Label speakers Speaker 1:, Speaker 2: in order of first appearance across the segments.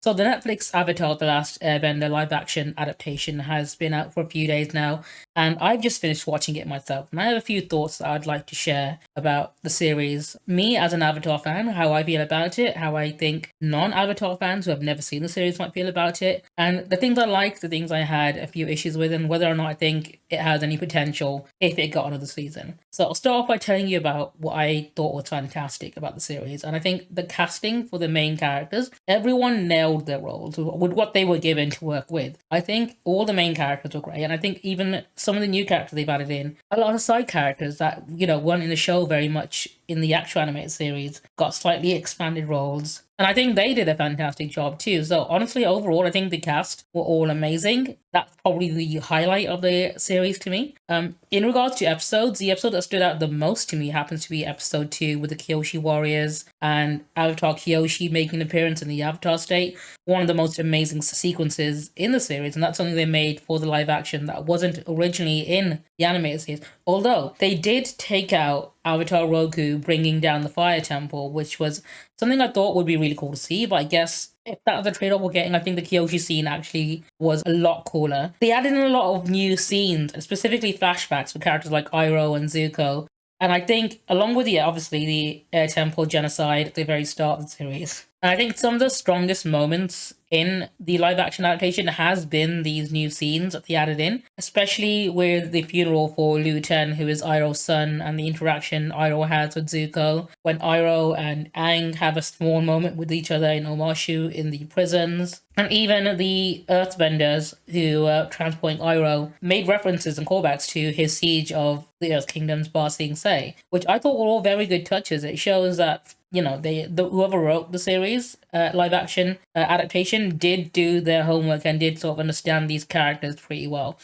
Speaker 1: So the Netflix Avatar: The Last Airbender live action adaptation has been out for a few days now, and I've just finished watching it myself. And I have a few thoughts that I'd like to share about the series. Me as an Avatar fan, how I feel about it, how I think non-Avatar fans who have never seen the series might feel about it, and the things I like, the things I had a few issues with, and whether or not I think it has any potential if it got another season. So I'll start off by telling you about what I thought was fantastic about the series, and I think the casting for the main characters, everyone nailed their roles with what they were given to work with. I think all the main characters were great, and I think even some of the new characters they've added in, a lot of side characters that weren't in the show very much in the actual animated series, got slightly expanded roles. And I think they did a fantastic job too. So honestly, overall, I think the cast were all amazing. That's probably the highlight of the series to me. In regards to episodes, the episode that stood out the most to me happens to be episode 2 with the Kyoshi warriors and Avatar Kyoshi making an appearance in the Avatar state. One of the most amazing sequences in the series, and that's something they made for the live action that wasn't originally in the animated series. Although they did take out Avatar Roku bringing down the fire temple, which was something I thought would be really cool to see, but I guess if that was the trade-off we're getting, I think the Kyoshi scene actually was a lot cooler. They added in a lot of new scenes, specifically flashbacks for characters like Iroh and Zuko. And I think, along with obviously the Air Temple genocide at the very start of the series, and I think some of the strongest moments in the live action adaptation has been these new scenes that they added in, especially with the funeral for Liu Ten, who is Iroh's son, and the interaction Iroh has with Zuko, when Iroh and Aang have a small moment with each other in Omashu in the prisons, and even the Earthbenders who were transporting Iroh made references and callbacks to his siege of the Earth Kingdom's Ba Sing Se, which I thought were all very good touches. It shows that whoever wrote the series live action adaptation did do their homework and did sort of understand these characters pretty well.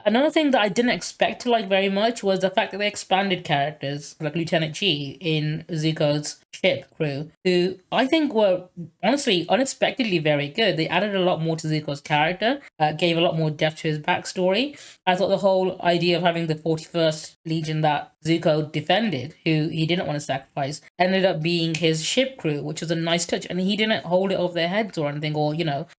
Speaker 1: Another thing that I didn't expect to like very much was the fact that they expanded characters like Lieutenant G in Zuko's ship crew, who I think were honestly unexpectedly very good. They added a lot more to Zuko's character, gave a lot more depth to his backstory. I thought the whole idea of having the 41st Legion that Zuko defended, who he didn't want to sacrifice, ended up being his ship crew, which was a nice touch. And he didn't hold it over their heads or anything, or,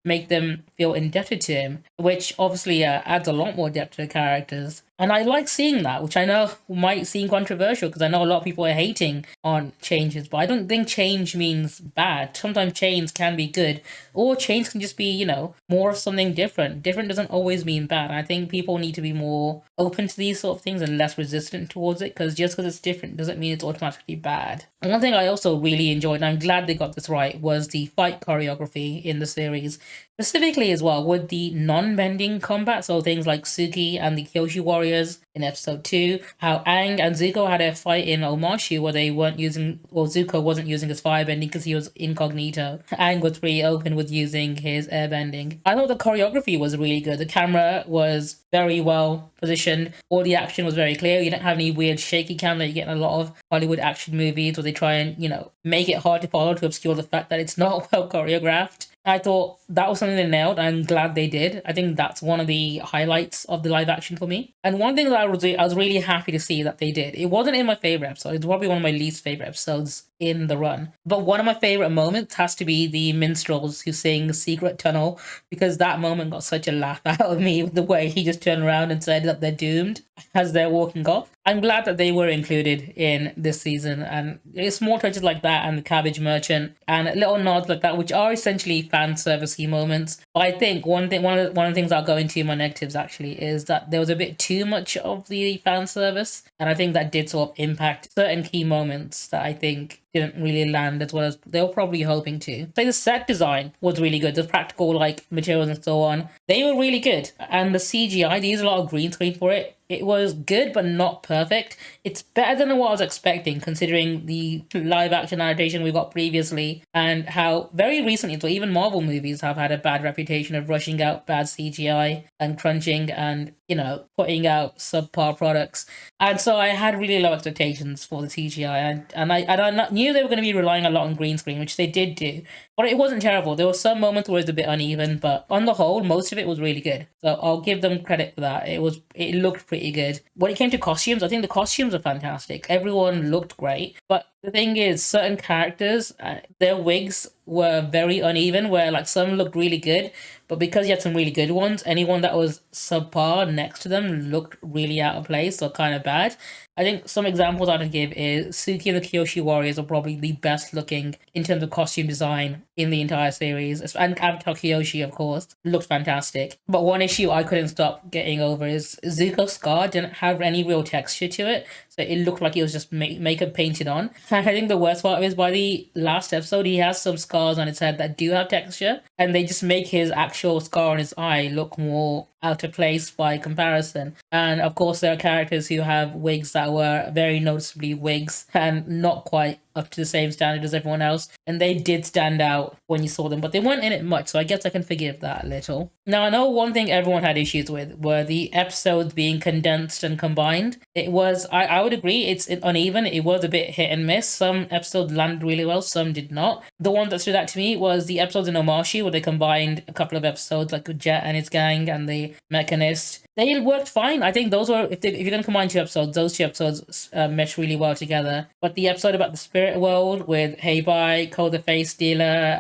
Speaker 1: make them feel indebted to him, which obviously adds a lot more depth to the characters. And I like seeing that, which I know might seem controversial because I know a lot of people are hating on changes, but I don't think change means bad. Sometimes change can be good, or change can just be, more of something different. Different doesn't always mean bad. I think people need to be more open to these sort of things and less resistant towards it, because just because it's different doesn't mean it's automatically bad. And one thing I also really enjoyed, and I'm glad they got this right, was the fight choreography in the series. Specifically as well with the non-bending combat, so things like Suki and the Kyoshi warriors in episode 2, how Aang and Zuko had a fight in Omashu where they weren't using, or Zuko wasn't using his firebending because he was incognito. Aang was pretty open with using his airbending. I thought the choreography was really good. The camera was very well positioned. All the action was very clear. You don't have any weird shaky cam that you get in a lot of Hollywood action movies where they try and, make it hard to follow to obscure the fact that it's not well choreographed. I thought that was something they nailed. I'm glad they did. I think that's one of the highlights of the live action for me. And one thing that I was really happy to see that they did. It wasn't in my favorite episode. It's probably one of my least favorite episodes in the run. But one of my favorite moments has to be the minstrels who sing Secret Tunnel, because that moment got such a laugh out of me with the way he just turned around and said that they're doomed as they're walking off. I'm glad that they were included in this season, and it's small touches like that and the Cabbage Merchant and little nods like that, which are essentially fan servicey moments. But I think one of the things I'll go into in my negatives actually is that there was a bit too much of the fan service, and I think that did sort of impact certain key moments that I think didn't really land as well as they were probably hoping to. Like the set design was really good, the practical materials and so on, they were really good. And the CGI, they used a lot of green screen for it. It was good, but not perfect. It's better than what I was expecting, considering the live action adaptation we got previously, and how very recently, so even Marvel movies have had a bad reputation of rushing out bad CGI and crunching and, putting out subpar products. And so I had really low expectations for the CGI, and I knew they were going to be relying a lot on green screen, which they did do, but it wasn't terrible. There were some moments where it was a bit uneven, but on the whole, most of it was really good. So I'll give them credit for that. It looked pretty good. When it came to costumes, I think the costumes are fantastic. Everyone looked great, but The thing is, certain characters, their wigs were very uneven, where like some looked really good, but because you had some really good ones, anyone that was subpar next to them looked really out of place or kind of bad. I think some examples I'd give is Suki and the Kyoshi Warriors are probably the best looking in terms of costume design in the entire series. And Avatar Kyoshi, of course, looked fantastic. But one issue I couldn't stop getting over is Zuko's scar didn't have any real texture to it. So it looked like it was just makeup painted on. And I think the worst part is by the last episode, he has some scars on his head that do have texture, and they just make his actual scar on his eye look more out of place by comparison. And of course, there are characters who have wigs that were very noticeably wigs and not quite up to the same standard as everyone else, and they did stand out when you saw them, but they weren't in it much, so I guess I can forgive that a little. Now, I know one thing everyone had issues with were the episodes being condensed and combined. It was, I would agree, it's uneven. It was a bit hit and miss. Some episodes landed really well, some did not. The one that stood out to me was the episodes in Omashi, where they combined a couple of episodes, like Jet and his gang and the Mechanist. They worked fine. I think those were, if you're going to combine two episodes, those two episodes mesh really well together. But the episode about the spirit world with Heibai, Ko the Face Dealer,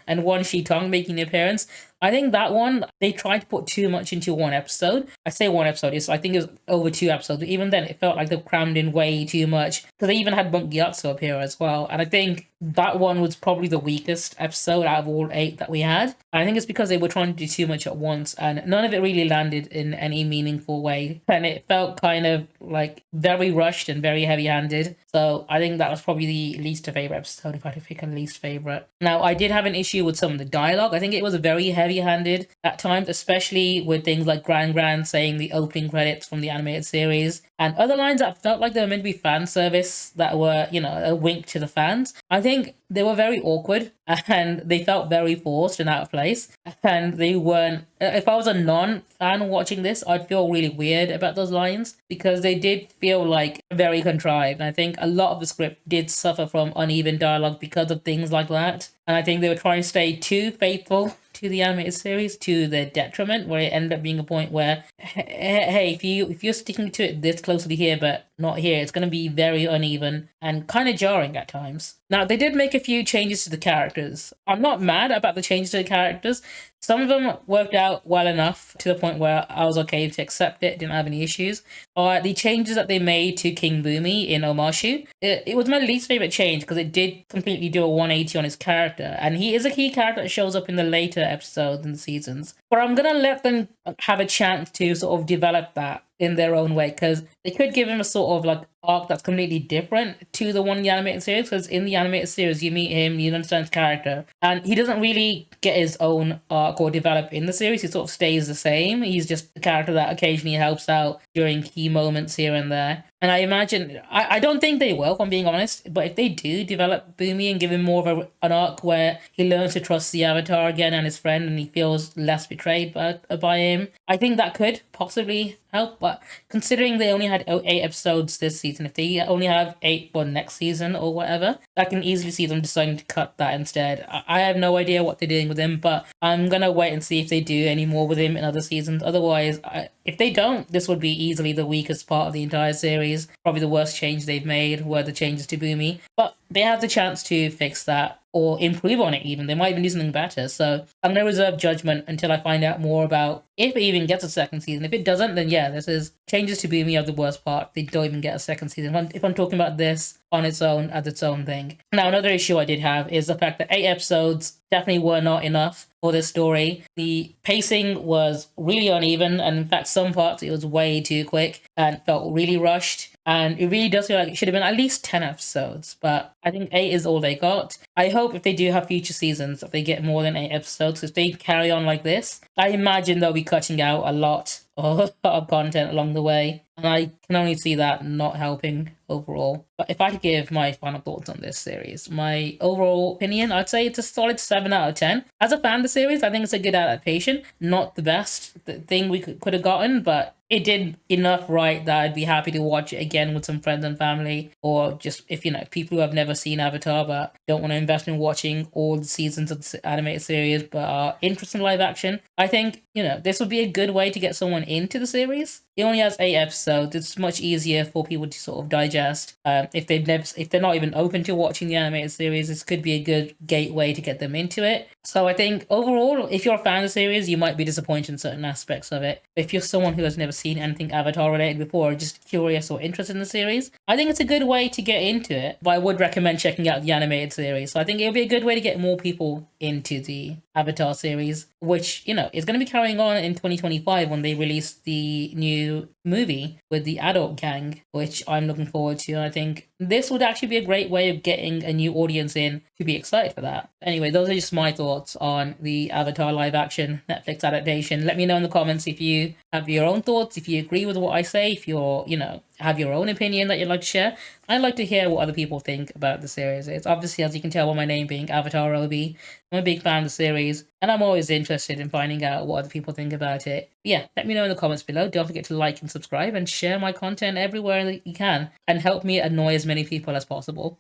Speaker 1: and Wan Shi Tong making an appearance, I think that one, they tried to put too much into one episode. I say one episode, I think it was over two episodes, but even then, it felt like they crammed in way too much, because they even had Monk Gyatso appear as well. And I think that one was probably the weakest episode out of all 8 that we had. I think it's because they were trying to do too much at once, and none of it really landed in any meaningful way. And it felt kind of like very rushed and very heavy-handed. So I think that was probably the least favorite episode, if I had to pick a least favorite. Now, I did have an issue with some of the dialogue. I think it was very heavy-handed at times, especially with things like Gran saying the opening credits from the animated series, and other lines that felt like they were meant to be fan service that were, a wink to the fans. I think they were very awkward and they felt very forced and out of place. And they weren't. If I was a non-fan watching this, I'd feel really weird about those lines because they did feel like very contrived. And I think a lot of the script did suffer from uneven dialogue because of things like that. And I think they were trying to stay too faithful to the animated series to their detriment, where it ended up being a point where, hey, if you're sticking to it this closely here but not here, it's going to be very uneven and kind of jarring at times. Now, they did make a few changes to the characters. I'm not mad about the changes to the characters. Some of them worked out well enough to the point where I was okay to accept it, didn't have any issues. The changes that they made to King Boomy in Omashu, it was my least favorite change because it did completely do a 180 on his character. And he is a key character that shows up in the later episodes and seasons. But I'm going to let them have a chance to sort of develop that in their own way, because they could give him a sort of like arc that's completely different to the one in the animated series, because in the animated series you meet him, you understand his character, and he doesn't really get his own arc or develop in the series. He sort of stays the same. He's just a character that occasionally helps out during key moments here and there. And I imagine, I don't think they will, if I'm being honest, but if they do develop Boomy and give him more of an arc where he learns to trust the Avatar again and his friend and he feels less betrayed by him, I think that could possibly help. But considering they only had 8 episodes this season, if they only have 8 for next season or whatever, I can easily see them deciding to cut that instead. I have no idea what they're doing with him, but I'm going to wait and see if they do any more with him in other seasons. Otherwise, if they don't, this would be easily the weakest part of the entire series. Probably the worst change they've made were the changes to Boomy. But they have the chance to fix that or improve on it even. They might even do something better. So I'm going to reserve judgment until I find out more about if it even gets a second season. If it doesn't, then yeah, this is changes to Boomy are the worst part. They don't even get a second season. If I'm talking about this on its own as its own thing. Now, another issue I did have is the fact that 8 episodes definitely were not enough for this story. The pacing was really uneven, and in fact, some parts it was way too quick and felt really rushed. And it really does feel like it should have been at least 10 episodes, but I think 8 is all they got. I hope if they do have future seasons, if they get more than 8 episodes, if they carry on like this, I imagine they'll be cutting out a lot of content along the way. And I can only see that not helping overall. But if I could give my final thoughts on this series, my overall opinion, I'd say it's a solid 7 out of 10. As a fan of the series, I think it's a good adaptation. Not the best thing we could have gotten, but it did enough right that I'd be happy to watch it again with some friends and family, or just if people who have never seen Avatar but don't want to invest in watching all the seasons of the animated series but are interested in live action. I think, this would be a good way to get someone into the series. It only has 8 episodes. It's much easier for people to sort of digest. If they're not even open to watching the animated series, this could be a good gateway to get them into it. So I think overall, if you're a fan of the series, you might be disappointed in certain aspects of it. If you're someone who has never seen anything Avatar related before, or just curious or interested in the series, I think it's a good way to get into it. But I would recommend checking out the animated series. So I think it would be a good way to get more people into the Avatar series, which, is going to be carrying on in 2025 when they release the new movie with the adult gang, which I'm looking forward to. And I think this would actually be a great way of getting a new audience in to be excited for that. Anyway, those are just my thoughts on the Avatar live action Netflix adaptation. Let me know in the comments if you have your own thoughts, if you agree with what I say, if you're, have your own opinion that you'd like to share. I'd like to hear what other people think about the series. It's obviously, as you can tell by my name being Avatar Obi, I'm a big fan of the series, and I'm always interested in finding out what other people think about it. But yeah, let me know in the comments below. Don't forget to like and subscribe and share my content everywhere that you can, and help me annoy as many people as possible.